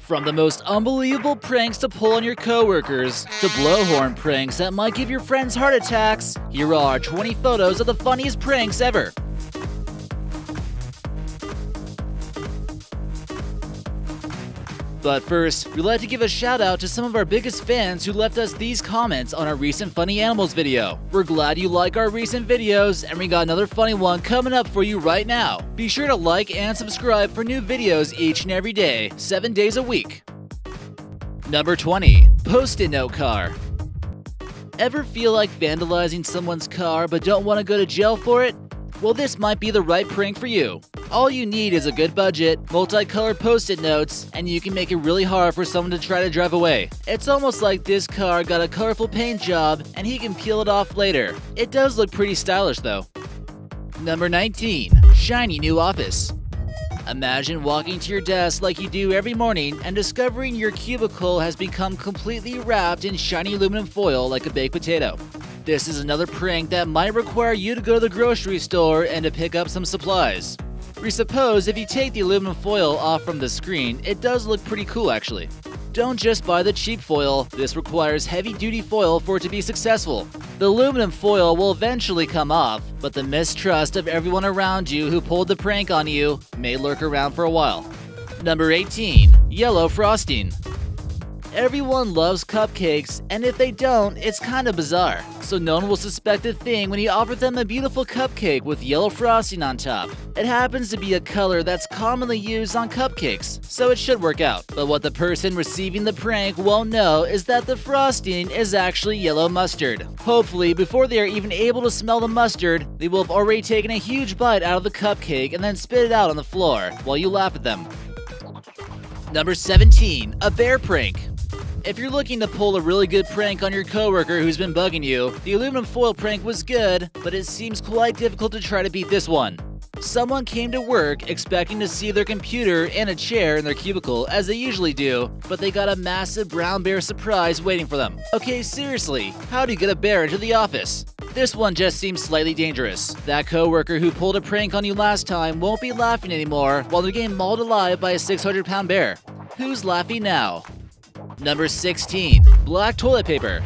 From the most unbelievable pranks to pull on your coworkers, to blowhorn pranks that might give your friends heart attacks, here are 20 photos of the funniest pranks ever. But first, we'd like to give a shout out to some of our biggest fans who left us these comments on our recent Funny Animals video. We're glad you like our recent videos, and we got another funny one coming up for you right now. Be sure to like and subscribe for new videos each and every day, 7 days a week. Number 20. Post-it note car. Ever feel like vandalizing someone's car but don't want to go to jail for it? Well, this might be the right prank for you. All you need is a good budget, multicolored post-it notes, and you can make it really hard for someone to try to drive away. It's almost like this car got a colorful paint job and he can peel it off later. It does look pretty stylish though. Number 19. Shiny new office. Imagine walking to your desk like you do every morning and discovering your cubicle has become completely wrapped in shiny aluminum foil like a baked potato. This is another prank that might require you to go to the grocery store and to pick up some supplies. We suppose if you take the aluminum foil off from the screen, it does look pretty cool actually. Don't just buy the cheap foil, this requires heavy-duty foil for it to be successful. The aluminum foil will eventually come off, but the mistrust of everyone around you who pulled the prank on you may lurk around for a while. Number 18. Yellow frosting. Everyone loves cupcakes, and if they don't, it's kinda bizarre. So no one will suspect a thing when you offer them a beautiful cupcake with yellow frosting on top. It happens to be a color that's commonly used on cupcakes, so it should work out. But what the person receiving the prank won't know is that the frosting is actually yellow mustard. Hopefully, before they are even able to smell the mustard, they will have already taken a huge bite out of the cupcake and then spit it out on the floor while you laugh at them. Number 17. A bear prank. If you're looking to pull a really good prank on your coworker who's been bugging you, the aluminum foil prank was good, but it seems quite difficult to try to beat this one. Someone came to work expecting to see their computer and a chair in their cubicle as they usually do, but they got a massive brown bear surprise waiting for them. Okay, seriously, how do you get a bear into the office? This one just seems slightly dangerous. That coworker who pulled a prank on you last time won't be laughing anymore while they're getting mauled alive by a 600-pound bear. Who's laughing now? Number 16. Black toilet paper.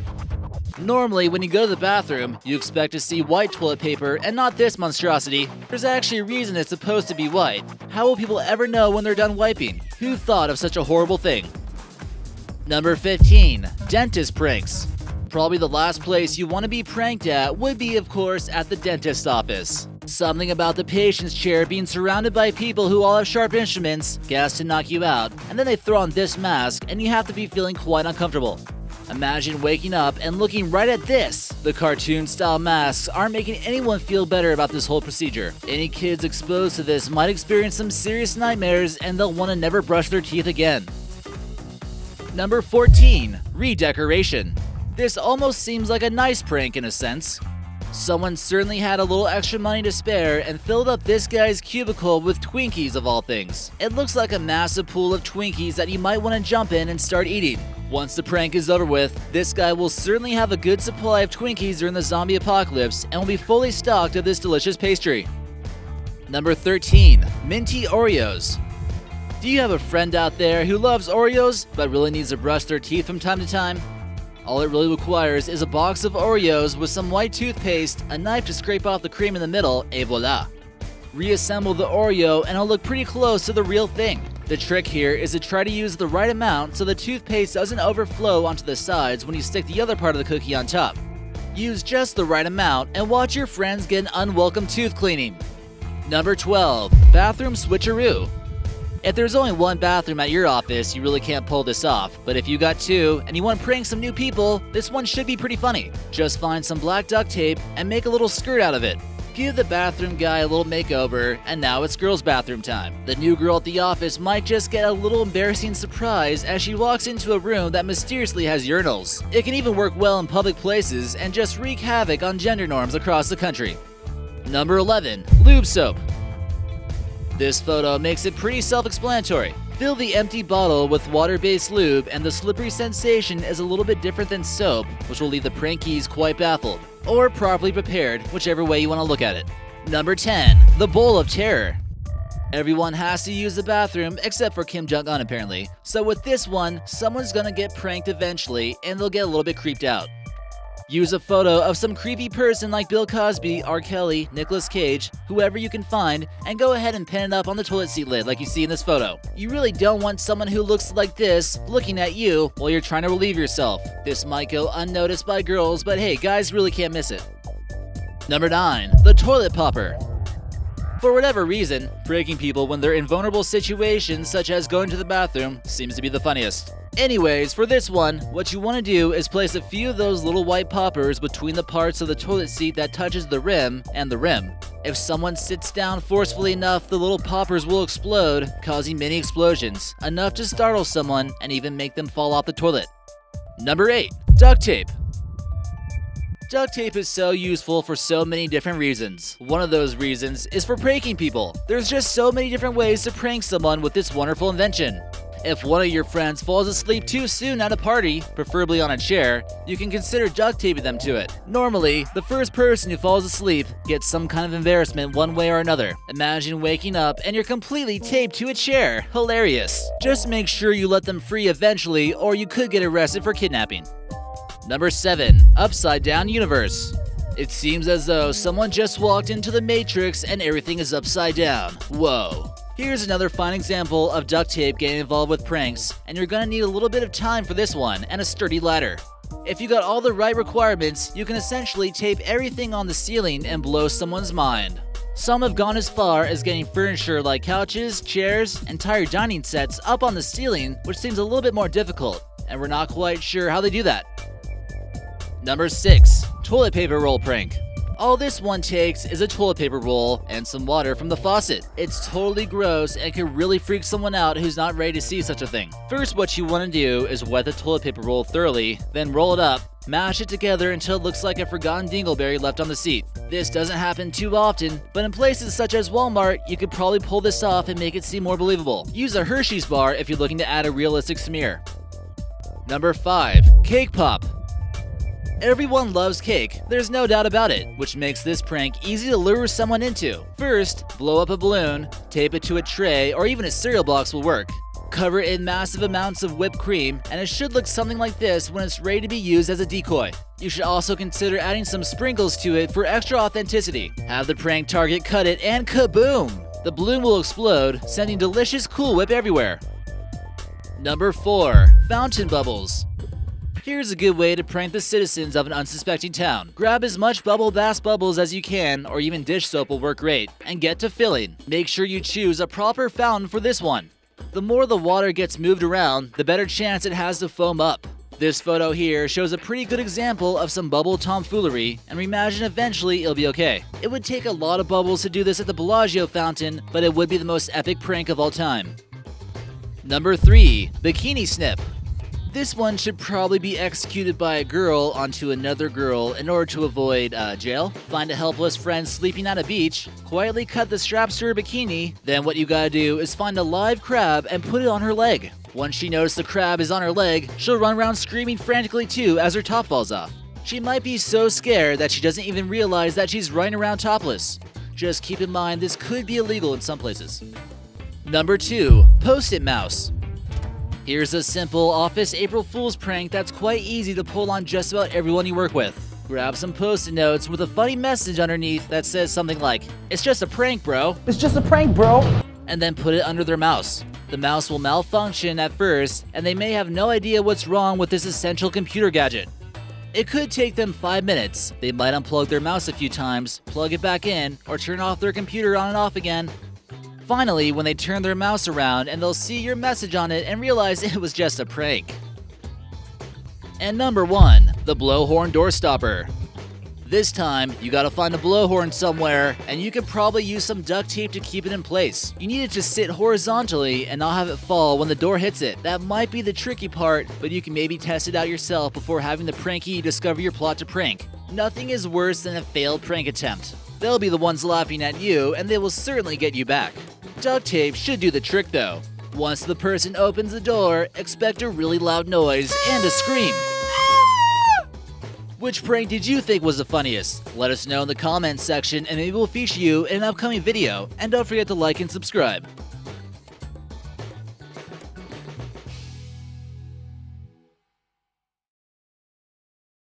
Normally, when you go to the bathroom, you expect to see white toilet paper and not this monstrosity. There's actually a reason it's supposed to be white. How will people ever know when they're done wiping? Who thought of such a horrible thing? Number 15. Dentist pranks. Probably the last place you want to be pranked at would be, of course, at the dentist's office. Something about the patient's chair being surrounded by people who all have sharp instruments, gas to knock you out, and then they throw on this mask and you have to be feeling quite uncomfortable. Imagine waking up and looking right at this. The cartoon-style masks aren't making anyone feel better about this whole procedure. Any kids exposed to this might experience some serious nightmares and they'll want to never brush their teeth again. Number 14. Redecoration. This almost seems like a nice prank in a sense. Someone certainly had a little extra money to spare and filled up this guy's cubicle with Twinkies of all things. It looks like a massive pool of Twinkies that you might want to jump in and start eating. Once the prank is over with, this guy will certainly have a good supply of Twinkies during the zombie apocalypse and will be fully stocked of this delicious pastry. Number 13. Minty Oreos. Do you have a friend out there who loves Oreos but really needs to brush their teeth from time to time? All it really requires is a box of Oreos with some white toothpaste, a knife to scrape off the cream in the middle, et voila. Reassemble the Oreo and it'll look pretty close to the real thing. The trick here is to try to use the right amount so the toothpaste doesn't overflow onto the sides when you stick the other part of the cookie on top. Use just the right amount and watch your friends get an unwelcome tooth cleaning. Number 12. Bathroom switcheroo. If there's only one bathroom at your office, you really can't pull this off. But if you got two and you want to prank some new people, this one should be pretty funny. Just find some black duct tape and make a little skirt out of it. Give the bathroom guy a little makeover, and now it's girls' bathroom time. The new girl at the office might just get a little embarrassing surprise as she walks into a room that mysteriously has urinals. It can even work well in public places and just wreak havoc on gender norms across the country. Number 11. Lube soap. This photo makes it pretty self-explanatory. Fill the empty bottle with water-based lube and the slippery sensation is a little bit different than soap, which will leave the prankies quite baffled. Or properly prepared, whichever way you want to look at it. Number 10. The Bowl of Terror. Everyone has to use the bathroom except for Kim Jong-un apparently. So with this one, someone's gonna get pranked eventually and they'll get a little bit creeped out. Use a photo of some creepy person like Bill Cosby, R. Kelly, Nicolas Cage, whoever you can find, and go ahead and pin it up on the toilet seat lid like you see in this photo. You really don't want someone who looks like this looking at you while you're trying to relieve yourself. This might go unnoticed by girls, but hey, guys really can't miss it. Number 9. The toilet popper. For whatever reason, pranking people when they're in vulnerable situations such as going to the bathroom seems to be the funniest. Anyways, for this one, what you want to do is place a few of those little white poppers between the parts of the toilet seat that touches the rim and the rim. If someone sits down forcefully enough, the little poppers will explode, causing mini explosions, enough to startle someone and even make them fall off the toilet. Number 8. Duct tape. Duct tape is so useful for so many different reasons. One of those reasons is for pranking people. There's just so many different ways to prank someone with this wonderful invention. If one of your friends falls asleep too soon at a party, preferably on a chair, you can consider duct taping them to it. Normally, the first person who falls asleep gets some kind of embarrassment one way or another. Imagine waking up and you're completely taped to a chair. Hilarious. Just make sure you let them free eventually or you could get arrested for kidnapping. Number 7. Upside down universe. It seems as though someone just walked into the Matrix and everything is upside down. Whoa. Here's another fine example of duct tape getting involved with pranks, and you're gonna need a little bit of time for this one and a sturdy ladder. If you got all the right requirements, you can essentially tape everything on the ceiling and blow someone's mind. Some have gone as far as getting furniture like couches, chairs, entire dining sets up on the ceiling, which seems a little bit more difficult, and we're not quite sure how they do that. Number 6. Toilet paper roll prank. All this one takes is a toilet paper roll and some water from the faucet. It's totally gross and can really freak someone out who's not ready to see such a thing. First, what you want to do is wet the toilet paper roll thoroughly, then roll it up, mash it together until it looks like a forgotten dingleberry left on the seat. This doesn't happen too often, but in places such as Walmart, you could probably pull this off and make it seem more believable. Use a Hershey's bar if you're looking to add a realistic smear. Number 5. Cake pop. Everyone loves cake, there's no doubt about it, which makes this prank easy to lure someone into. First, blow up a balloon, tape it to a tray, or even a cereal box will work. Cover it in massive amounts of whipped cream, and it should look something like this when it's ready to be used as a decoy. You should also consider adding some sprinkles to it for extra authenticity. Have the prank target cut it, and kaboom! The balloon will explode, sending delicious Cool Whip everywhere. Number 4. Fountain bubbles. Here's a good way to prank the citizens of an unsuspecting town. Grab as much bubble bath bubbles as you can, or even dish soap will work great, and get to filling. Make sure you choose a proper fountain for this one. The more the water gets moved around, the better chance it has to foam up. This photo here shows a pretty good example of some bubble tomfoolery, and we imagine eventually it'll be okay. It would take a lot of bubbles to do this at the Bellagio fountain, but it would be the most epic prank of all time. Number 3. Bikini snip. This one should probably be executed by a girl onto another girl in order to avoid jail. Find a helpless friend sleeping at a beach, quietly cut the straps to her bikini, then what you gotta do is find a live crab and put it on her leg. Once she notices the crab is on her leg, she'll run around screaming frantically too as her top falls off. She might be so scared that she doesn't even realize that she's running around topless. Just keep in mind this could be illegal in some places. Number 2. Post-it mouse. Here's a simple office April Fool's prank that's quite easy to pull on just about everyone you work with. Grab some post-it notes with a funny message underneath that says something like, "It's just a prank, bro." It's just a prank, bro. And then put it under their mouse. The mouse will malfunction at first, and they may have no idea what's wrong with this essential computer gadget. It could take them 5 minutes. They might unplug their mouse a few times, plug it back in, or turn off their computer on and off again. Finally, when they turn their mouse around and they'll see your message on it and realize it was just a prank. And number 1, the blowhorn door stopper. This time, you gotta find a blowhorn somewhere, and you could probably use some duct tape to keep it in place. You need it to sit horizontally and not have it fall when the door hits it. That might be the tricky part, but you can maybe test it out yourself before having the prankee discover your plot to prank. Nothing is worse than a failed prank attempt. They'll be the ones laughing at you, and they will certainly get you back. Duct tape should do the trick though. Once the person opens the door, expect a really loud noise and a scream. Which prank did you think was the funniest? Let us know in the comments section and maybe we'll feature you in an upcoming video. And don't forget to like and subscribe.